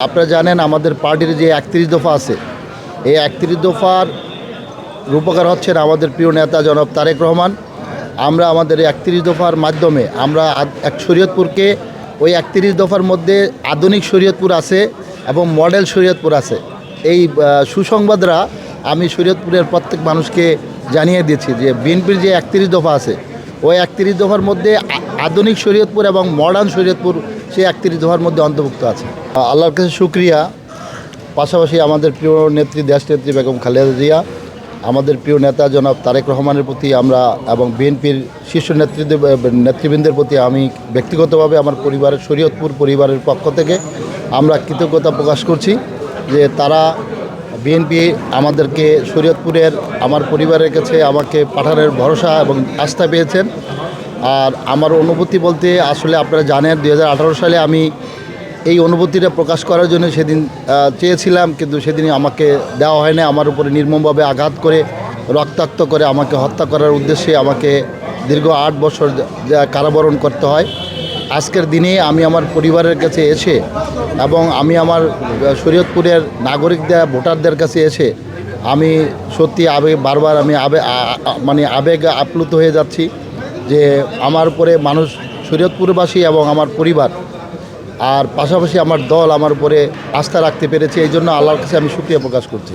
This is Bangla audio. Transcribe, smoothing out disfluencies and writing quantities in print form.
আপনারা জানেন আমাদের পার্টির যে ৩১ দফা আছে, এই ৩১ দফার রূপকার হচ্ছেন আমাদের প্রিয় নেতা জনাব তারেক রহমান। আমরা আমাদের এই ৩১ দফার মাধ্যমে আমরা এক শরীয়তপুরকে ওই ৩১ দফার মধ্যে আধুনিক শরীয়তপুর আছে এবং মডেল শরীয়তপুর আছে। এই সুসংবাদরা আমি শরীয়তপুরের প্রত্যেক মানুষকে জানিয়ে দিয়েছি যে বিএনপির যে ৩১ দফা আছে, ওই ৩১ দফার মধ্যে আধুনিক শরীয়তপুর এবং মডার্ন শরীয়তপুর সেই ৩১ দফার মধ্যে অন্তর্ভুক্ত আছে। আল্লাহর কাছে শুকরিয়া। পাশাপাশি আমাদের প্রিয় নেত্রী দেশনেত্রী বেগম খালেদা জিয়া, আমাদের প্রিয় নেতা জনাব তারেক রহমানের প্রতি আমরা এবং বিএনপির শীর্ষ নেতৃবৃন্দের প্রতি আমি ব্যক্তিগতভাবে আমার পরিবারের শরীয়তপুর পরিবারের পক্ষ থেকে আমরা কৃতজ্ঞতা প্রকাশ করছি যে তারা বিএনপি আমাদেরকে শরীয়তপুরের আমার পরিবারের কাছে আমাকে পাঠানোর ভরসা এবং আস্থা পেয়েছেন। আর আমার অনুভূতি বলতে আসলে আপনারা জানেন 2018 সালে আমি এই অনুভূতিটা প্রকাশ করার জন্য সেদিন চেয়েছিলাম, কিন্তু সেদিন আমাকে দেওয়া হয় না। আমার উপরে নির্মমভাবে আঘাত করে রক্তাক্ত করে আমাকে হত্যা করার উদ্দেশ্যে আমাকে দীর্ঘ 8 বছর কারাবরণ করতে হয়। আজকের দিনে আমি আমার পরিবারের কাছে এসে এবং আমি আমার শরীয়তপুরের নাগরিকদের ভোটারদের কাছে এসে আমি সত্যি বারবার আমি আবেগ আপ্লুত হয়ে যাচ্ছি যে আমার উপরে মানুষ শরীয়তপুরবাসী এবং আমার পরিবার আর পাশাপাশি আমার দল আমার উপরে আস্থা রাখতে পেরেছে। এই জন্য আল্লাহর কাছে আমি শুকরিয়া প্রকাশ করছি।